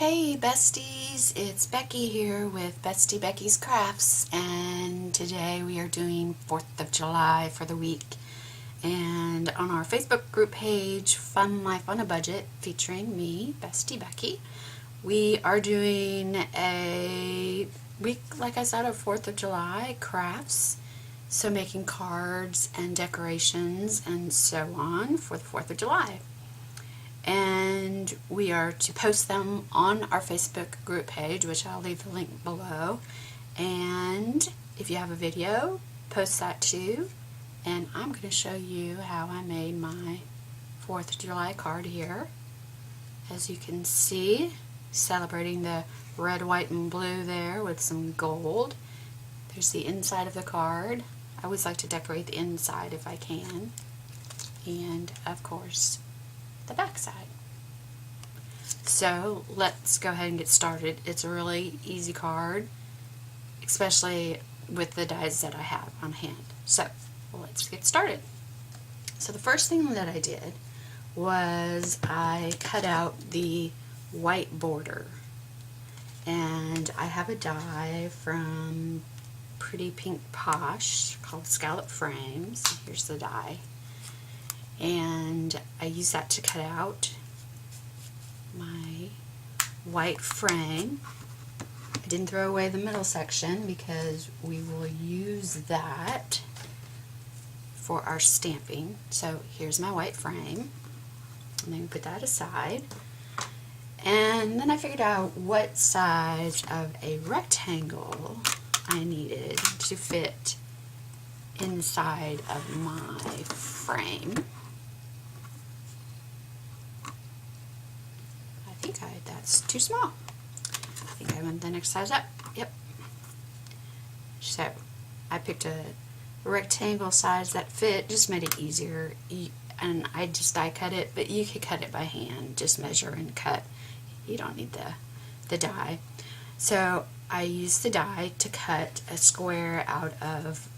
Hey besties, it's Becky here with Bestie Becky's Crafts, and today we are doing 4th of July for the week. And on our Facebook group page, Fun Life on a Budget, featuring me, Bestie Becky, we are doing a week, like I said, of 4th of July crafts. So making cards and decorations and so on for the 4th of July. And we are to post them on our Facebook group page, which I'll leave the link below. And if you have a video, post that too. And I'm going to show you how I made my 4th of July card here. As you can see, celebrating the red, white, and blue there with some gold. There's the inside of the card. I always like to decorate the inside if I can. And of course, the back side. So let's go ahead and get started. It's a really easy card, especially with the dies that I have on hand. So let's get started. So the first thing that I did was I cut out the white border, and I have a die from Pretty Pink Posh called Scallop Frames. Here's the die. And I use that to cut out my white frame. I didn't throw away the middle section because we will use that for our stamping. So here's my white frame. And then we put that aside. And then I figured out what size of a rectangle I needed to fit inside of my frame. That's too small. I think I went the next size up. Yep. So I picked a rectangle size that fit, just made it easier. And I just die cut it, but you could cut it by hand. Just measure and cut. You don't need the die. So I used the die to cut a square out of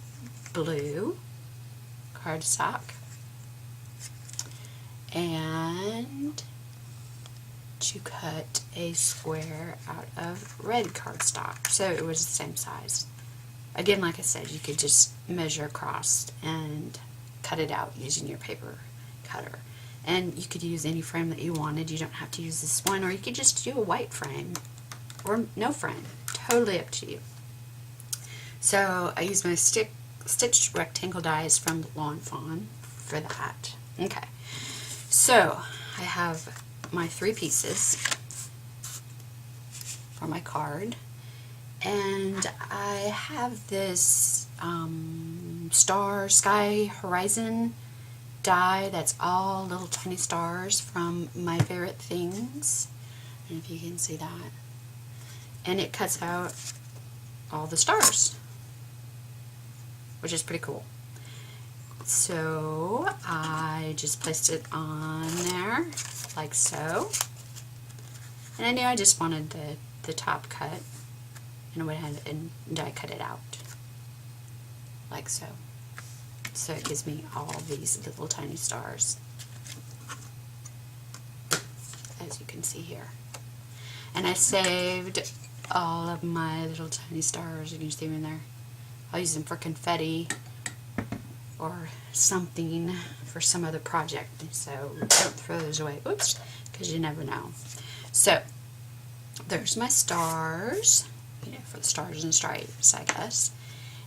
blue cardstock and to cut a square out of red cardstock, so it was the same size. Again, like I said, you could just measure across and cut it out using your paper cutter. And you could use any frame that you wanted. You don't have to use this one, or you could just do a white frame or no frame. Totally up to you. So I used my stitched rectangle dies from Lawn Fawn for that. Okay, so I have my 3 pieces for my card, and I have this sky horizon die that's all little tiny stars from My Favorite Things. I don't know if you can see that. And it cuts out all the stars, which is pretty cool. So I just placed it on there like so, and I knew I just wanted the top cut, and I went ahead and die cut it out like so. So it gives me all these little tiny stars, as you can see here. And I saved all of my little tiny stars. You can see them in there. I'll use them for confetti or something for some other project, so don't throw those away. Oops, because you never know. So there's my stars, for the stars and stripes, I guess.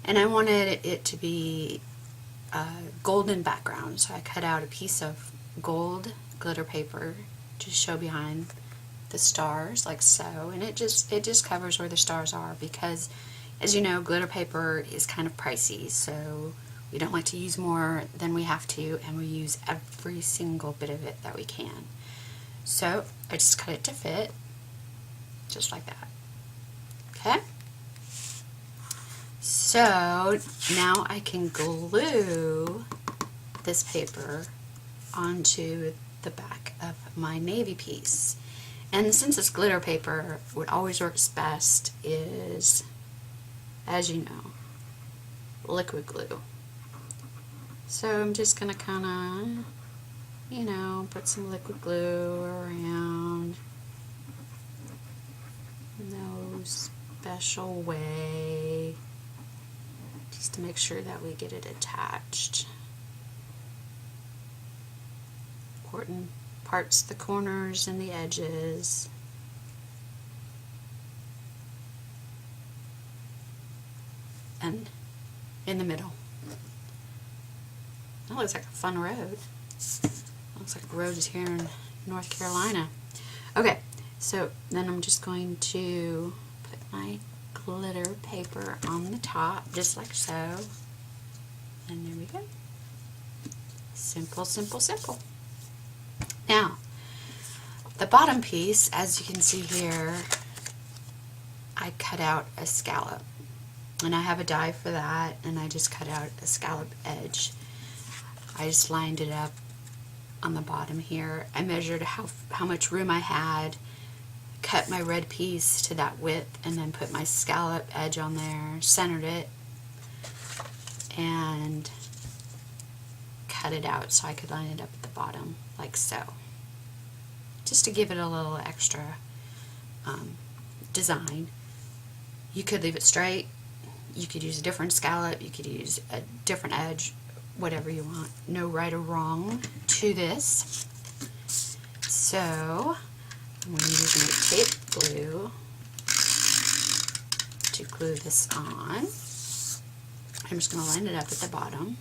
And I wanted it to be a golden background, so I cut out a piece of gold glitter paper to show behind the stars, like so. And it just covers where the stars are, because, as you know, glitter paper is kind of pricey, so we don't like to use more than we have to, and we use every single bit of it that we can. So I just cut it to fit, just like that. Okay? So now I can glue this paper onto the back of my navy piece. And since it's glitter paper, what always works best is, as you know, liquid glue. So I'm just going to kind of, put some liquid glue around special way just to make sure that we get it attached. Important parts, the corners and the edges. And in the middle. That looks like a fun road. Looks like roads here in North Carolina. Okay, so then I'm just going to put my glitter paper on the top, just like so. And there we go. Simple, simple, simple. Now, the bottom piece, as you can see here, I cut out a scallop. And I have a die for that, and I just cut out a scallop edge. I just lined it up on the bottom here. I measured how much room I had, cut my red piece to that width, and then put my scallop edge on there, centered it, and cut it out so I could line it up at the bottom, like so. Just to give it a little extra design. You could leave it straight. You could use a different scallop, you could use a different edge, whatever you want. No right or wrong to this. So, I'm going to use my tape glue to glue this on. I'm just going to line it up at the bottom.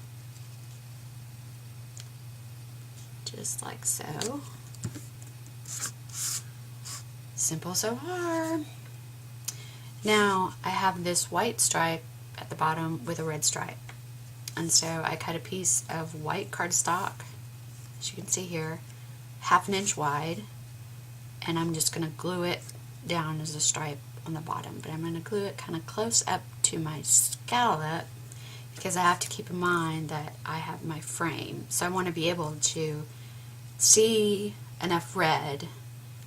Just like so. Simple so far. Now, I have this white stripe at the bottom with a red stripe. And so I cut a piece of white cardstock, as you can see here, 1/2 inch wide. And I'm just going to glue it down as a stripe on the bottom. But I'm going to glue it kind of close up to my scallop because I have to keep in mind that I have my frame. So I want to be able to see enough red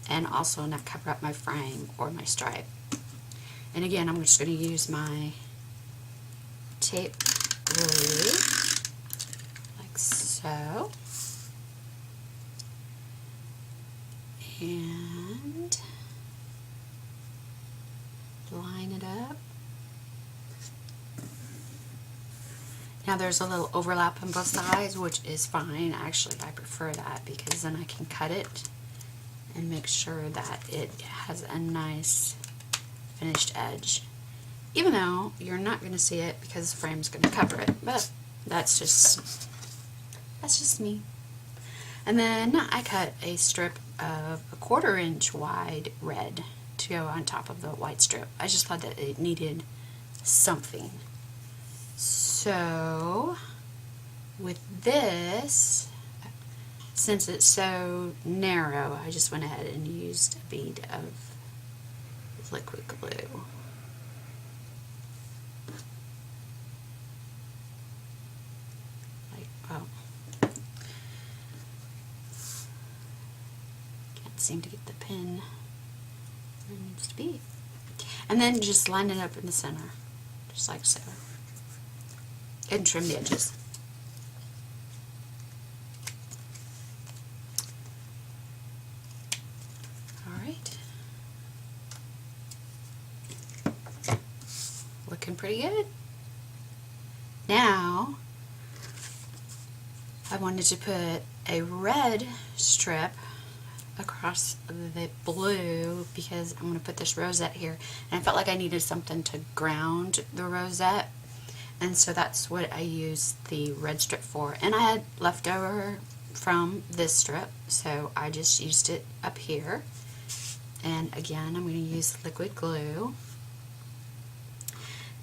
and also not cover up my frame or my stripe. And again, I'm just going to use my tape glue, like so, and line it up. Now there's a little overlap on both sides, which is fine. Actually, I prefer that because then I can cut it and make sure that it has a nice finished edge, even though you're not going to see it because the frame's going to cover it, but that's just me. And then I cut a strip of a 1/4 inch wide red to go on top of the white strip. I just thought that it needed something. So with this, since it's so narrow, I just went ahead and used a bead of liquid glue. Like, oh, can't seem to get the pin where it needs to be. And then just line it up in the center, just like so. And trim the edges. Alright. Looking pretty good. Now, I wanted to put a red strip across the blue because I'm going to put this rosette here. And I felt like I needed something to ground the rosette. And so that's what I used the red strip for. And I had leftover from this strip, so I just used it up here. And again, I'm going to use liquid glue.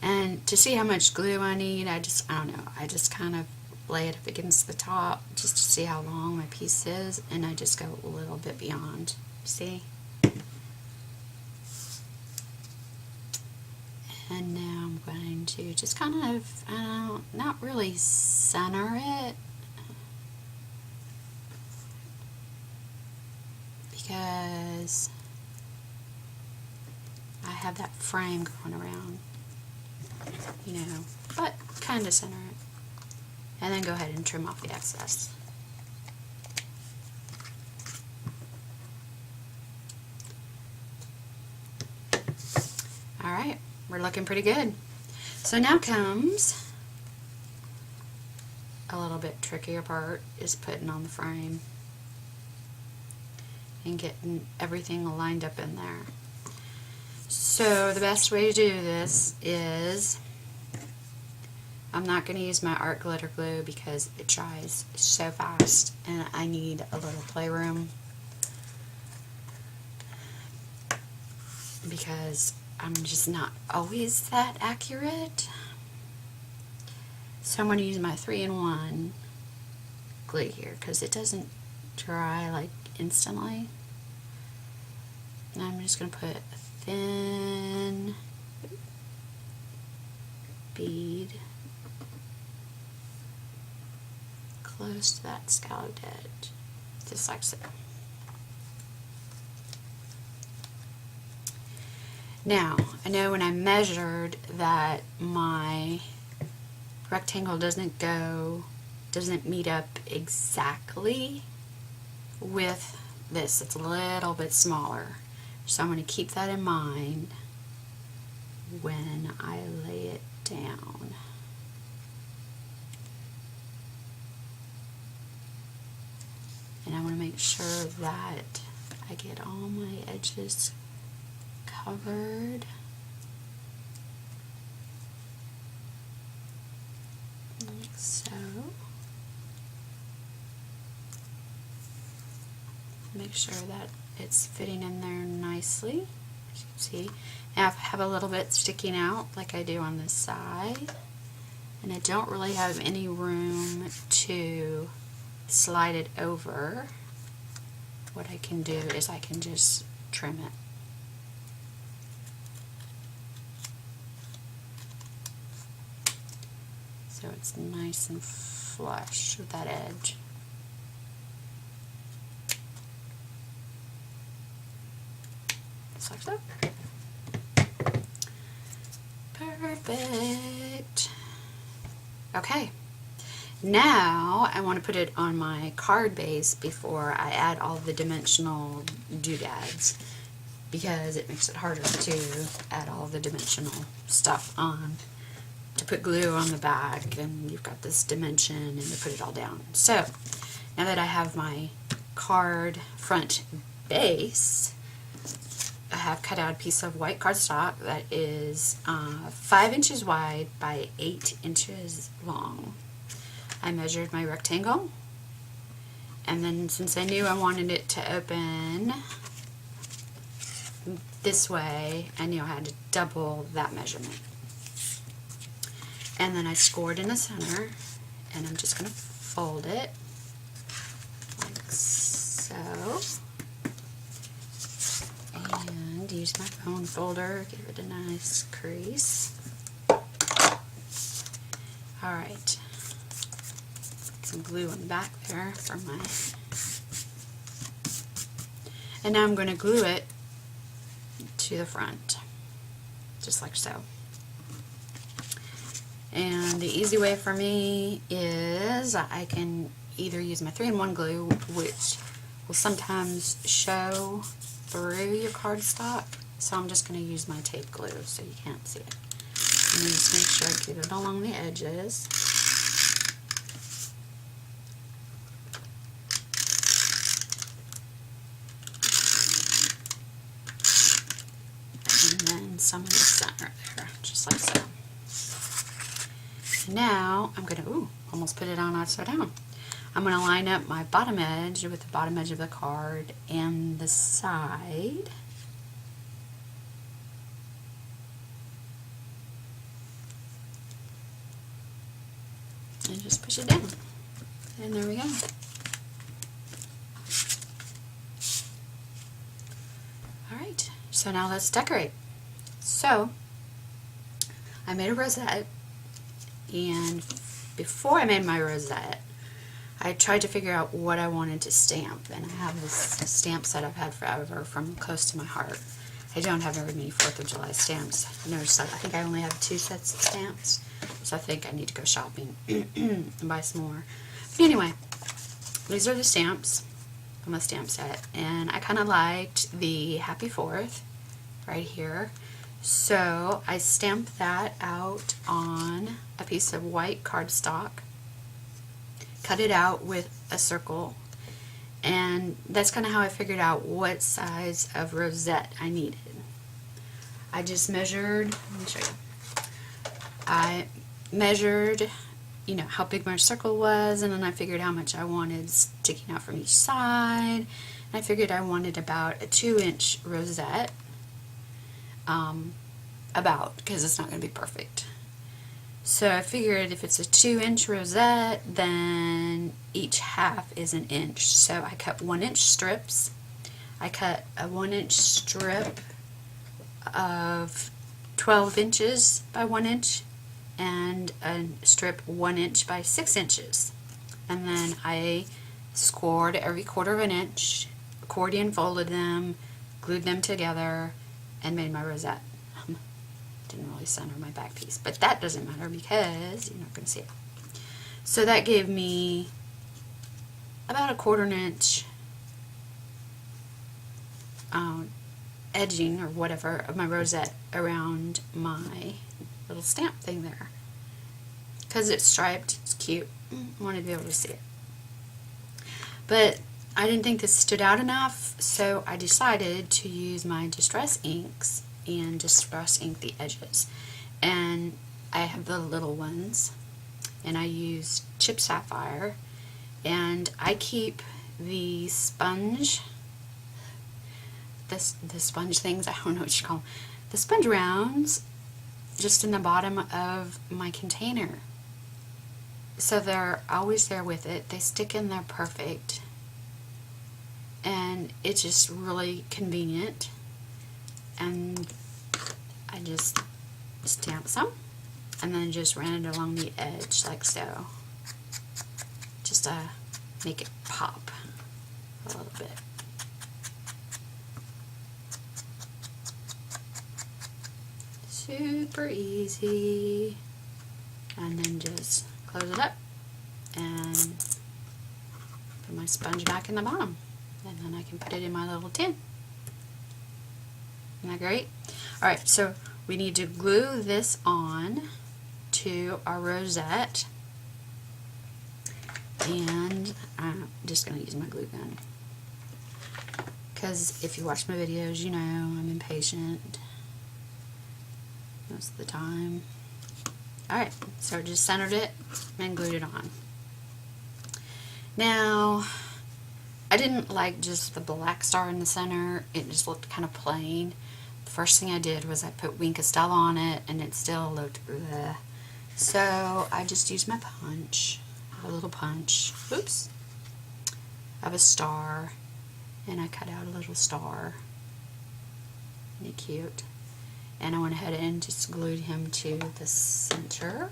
And to see how much glue I need, I don't know, I just kind of lay it up against the top just to see how long my piece is, and I just go a little bit beyond. See? And now I'm going to just kind of, not really center it, because I have that frame going around, you know, but kind of center it. And then go ahead and trim off the excess. Alright, we're looking pretty good. So now comes a little bit trickier part, is putting on the frame and getting everything lined up in there. So the best way to do this is, I'm not going to use my art glitter glue because it dries so fast and I need a little playroom, because I'm just not always that accurate. So I'm going to use my 3-in-1 glue here because it doesn't dry like instantly. And I'm just going to put a thin bead close to that scalloped edge, just like so. Now, I know when I measured that my rectangle doesn't meet up exactly with this. It's a little bit smaller. So I'm going to keep that in mind when I lay it down. And I want to make sure that I get all my edges covered. Like so. Make sure that it's fitting in there nicely, as you can see. Now I have a little bit sticking out like I do on this side, and I don't really have any room to slide it over. What I can do is I can just trim it. So it's nice and flush with that edge. Just like so. Perfect. Okay. Now I want to put it on my card base before I add all the dimensional doodads, because it makes it harder to add all the dimensional stuff on. To put glue on the back, and you've got this dimension, and to put it all down. So now that I have my card front base, I have cut out a piece of white cardstock that is 5 inches wide by 8 inches long. I measured my rectangle, and then since I knew I wanted it to open this way, I knew I had to double that measurement. And then I scored in the center, and I'm just going to fold it like so, and use my bone folder, give it a nice crease. Alright, some glue on the back there for my, and now I'm going to glue it to the front, just like so. And the easy way for me is I can either use my 3-in-1 glue, which will sometimes show through your cardstock, so I'm just going to use my tape glue so you can't see it. And then just make sure I get it along the edges. And then some in the center there, just like so. Now I'm going to, almost put it on upside down. I'm going to line up my bottom edge with the bottom edge of the card and the side. And just push it down. And there we go. Alright, so now let's decorate. So, I made a rosette. And before I made my rosette, I tried to figure out what I wanted to stamp. And I have this stamp set I've had forever from Close to My Heart. I don't have very many 4th of July stamps. I noticed that I think I only have 2 sets of stamps. So I think I need to go shopping and buy some more. But anyway, these are the stamps from the stamp set. And I kind of liked the Happy 4th right here. So I stamped that out on a piece of white cardstock, cut it out with a circle, and that's kind of how I figured out what size of rosette I needed. I just measured, let me show you. I measured, you know, how big my circle was, and then I figured how much I wanted sticking out from each side. And I figured I wanted about a 2-inch rosette, because it's not going to be perfect. So I figured if it's a 2-inch rosette, then each half is 1 inch. So I cut 1-inch strips. I cut a 1-inch strip of 12 inches by 1 inch, and a strip 1 inch by 6 inches. And then I scored every 1/4 inch, accordion folded them, glued them together, and made my rosette. Didn't really center my back piece, but that doesn't matter because you're not going to see it. So that gave me about a 1/4 inch edging or whatever of my rosette around my little stamp thing there. Because it's striped, it's cute. I wanted to be able to see it. But I didn't think this stood out enough, so I decided to use my Distress inks and Distress ink the edges. And I have the little ones, and I use Chip Sapphire, and I keep the sponge, the sponge things, I don't know what you call them, the sponge rounds, just in the bottom of my container. So they're always there with it. They stick in there perfect, and it's just really convenient. And I just stamped some and then just ran it along the edge like so, just to make it pop a little bit. Super easy. And then just close it up and put my sponge back in the bottom, and then I can put it in my little tin. Isn't that great? Alright, so we need to glue this on to our rosette, and I'm just going to use my glue gun because if you watch my videos, you know I'm impatient most of the time. Alright, so just centered it and glued it on. Now, I didn't like just the black star in the center. It just looked kind of plain. The first thing I did was I put Wink of Stella on it, and it still looked bleh. So I just used my punch, a little punch, oops, of a star, and I cut out a little star. Isn't it cute? And I went ahead and just glued him to the center.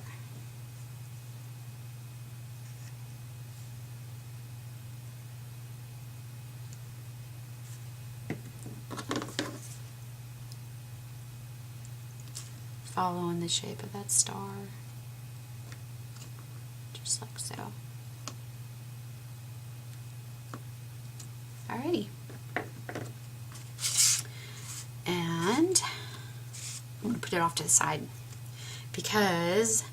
Following the shape of that star, just like so. Alrighty. And I'm going to put it off to the side because,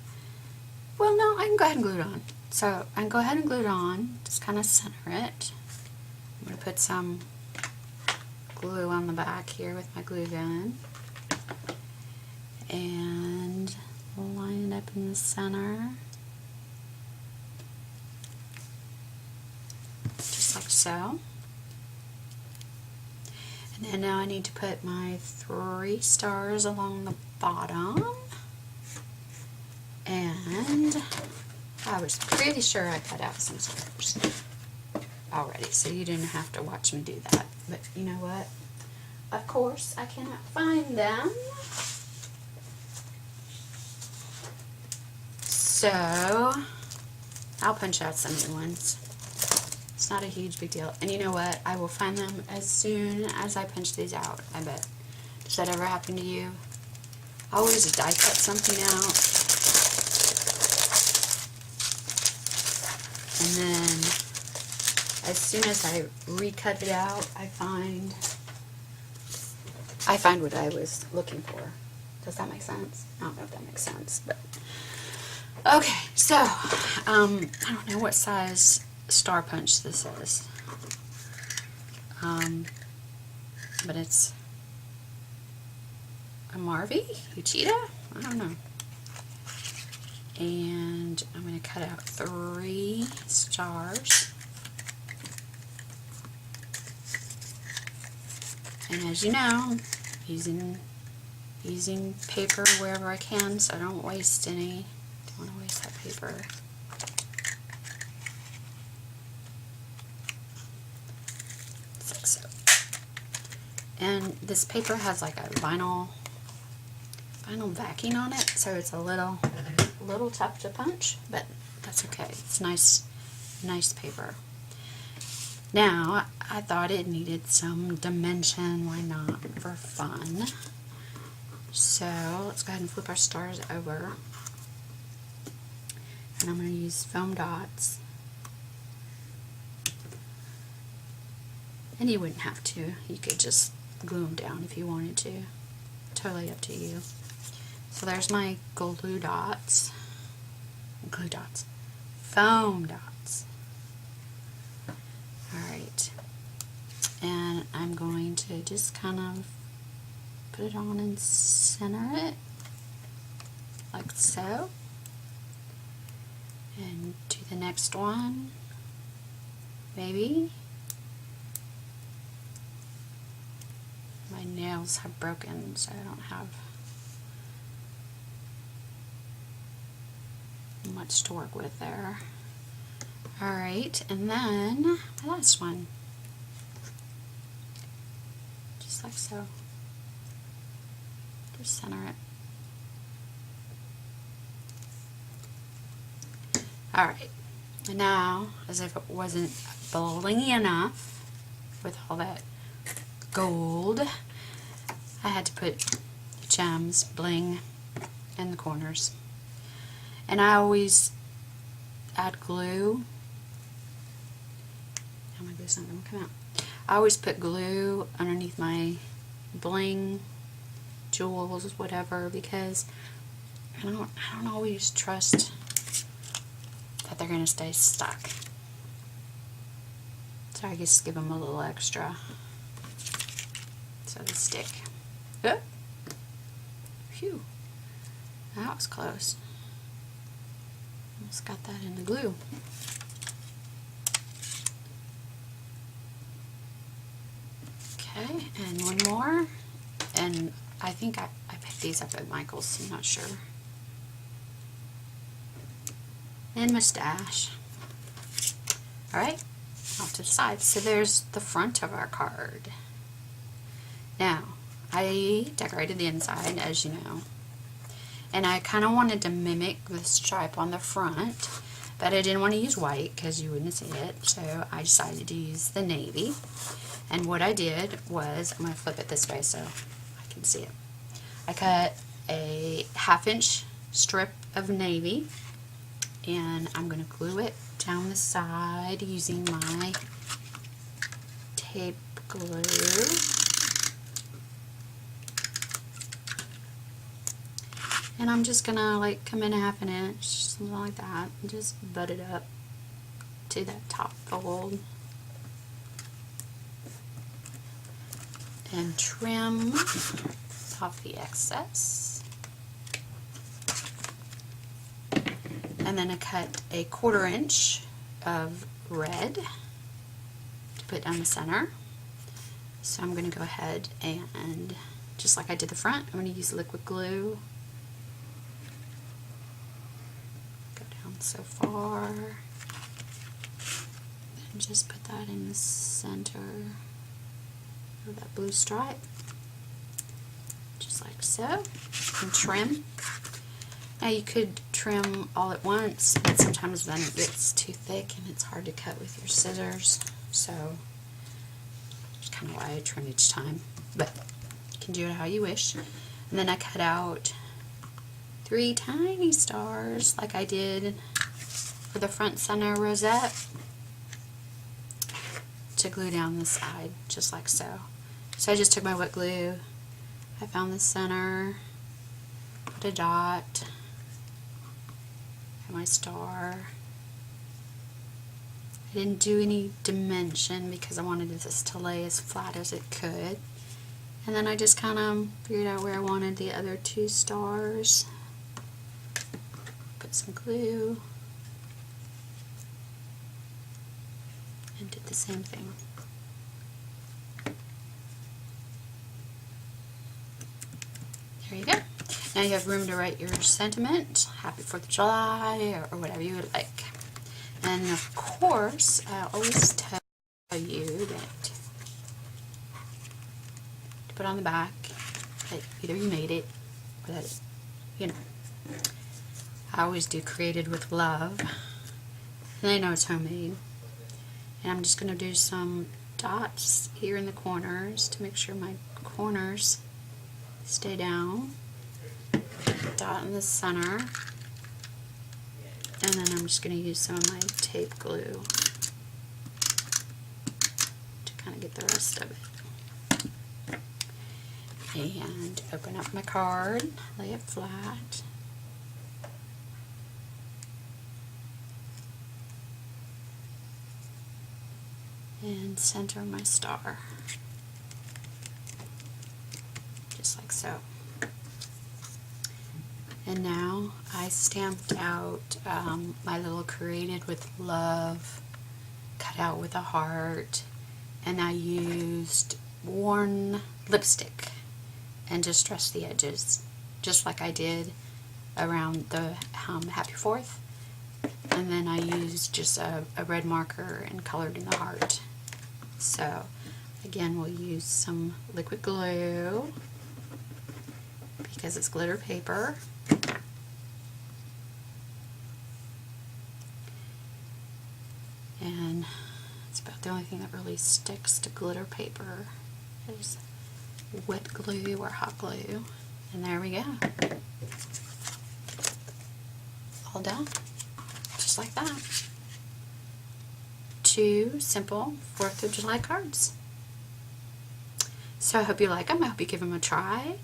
well, no, I can go ahead and glue it on. So I can go ahead and glue it on, just kind of center it. I'm going to put some glue on the back here with my glue gun and line it up in the center, just like so. And then now I need to put my 3 stars along the bottom, and I was pretty sure I cut out some stars already, so you didn't have to watch me do that. But you know what? Of course, I cannot find them. So I'll punch out some new ones. It's not a huge big deal. And you know what? I will find them as soon as I punch these out, I bet. Does that ever happen to you? I always die cut something out, and then as soon as I recut it out, I find what I was looking for. Does that make sense? I don't know if that makes sense, but okay. So I don't know what size star punch this is, but it's a Marvy, Uchida. I don't know. And I'm going to cut out 3 stars. And as you know, using paper wherever I can, so I don't waste any. Don't want to waste that paper. Just like so. And this paper has like a vinyl backing on it, so it's a little tough to punch, but that's okay. It's nice paper. Now, I thought it needed some dimension. Why not? For fun. So, let's go ahead and flip our stars over. And I'm going to use foam dots. And you wouldn't have to. You could just glue them down if you wanted to. Totally up to you. So there's my glue dots. Foam dots. Alright. And I'm going to just kind of put it on and center it. Like so. And do the next one. Maybe. My nails have broken, so I don't have much to work with there. Alright, and then the last one. Just like so. Just center it. Alright, and now, as if it wasn't blingy enough with all that gold, I had to put gems, bling, in the corners. And I always add glue. How my glue's not going to come out. I always put glue underneath my bling, jewels, whatever, because I don't always trust that they're going to stay stuck. So I just give them a little extra so they stick. Oh. Phew. That was close. Almost got that in the glue. Okay, and one more. And I think I picked these up at Michael's, I'm not sure. And mustache. Alright, off to the side. So there's the front of our card. Now, I decorated the inside, as you know. And I kind of wanted to mimic the stripe on the front, but I didn't want to use white because you wouldn't see it, so I decided to use the navy. And what I did was, I'm going to flip it this way so I can see it. I cut a 1/2 inch strip of navy, and I'm going to glue it down the side using my tape glue. And I'm just gonna like come in 1/2 inch, something like that, and just butt it up to that top fold. And trim off the excess. And then I cut a 1/4 inch of red to put down the center. So I'm gonna go ahead and, just like I did the front, I'm gonna use liquid glue. So far, and just put that in the center of that blue stripe, just like so, and trim. Now you could trim all at once, but sometimes then it gets too thick and it's hard to cut with your scissors, so that's kind of why I trim each time, but you can do it how you wish. And then I cut out 3 tiny stars like I did for the front center rosette to glue down the side, just like so. So I just took my wet glue, I found the center, put a dot and my star. I didn't do any dimension because I wanted this to lay as flat as it could. And then I just kind of figured out where I wanted the other two stars. Put some glue. And did the same thing. There you go. Now you have room to write your sentiment, Happy 4th of July, or whatever you would like. And of course, I always tell you that to put on the back that either you made it or that, you know, I always do created with love. And I know it's homemade. And I'm just going to do some dots here in the corners to make sure my corners stay down. Dot in the center. And then I'm just going to use some of my tape glue to kind of get the rest of it. And open up my card, lay it flat. And center my star. Just like so. And now I stamped out my little created with love, cut out with a heart, and I used worn lipstick and distressed the edges, just like I did around the Happy 4th. And then I used just a red marker and colored in the heart. So again, we'll use some liquid glue because it's glitter paper. And it's about the only thing that really sticks to glitter paper is wet glue or hot glue. And there we go. All done. Just like that. 2 simple 4th of July cards. So I hope you like them. I hope you give them a try.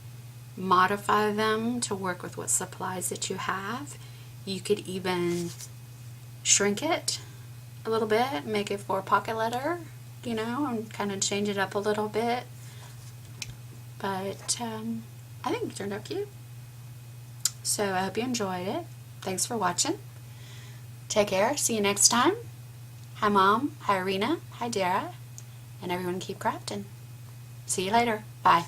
Modify them to work with what supplies that you have. You could even shrink it a little bit, make it for a pocket letter, you know, and kind of change it up a little bit. But I think it turned out cute. So I hope you enjoyed it. Thanks for watching. Take care. See you next time. Hi Mom. Hi Arena. Hi Dara. And everyone keep crafting. See you later. Bye.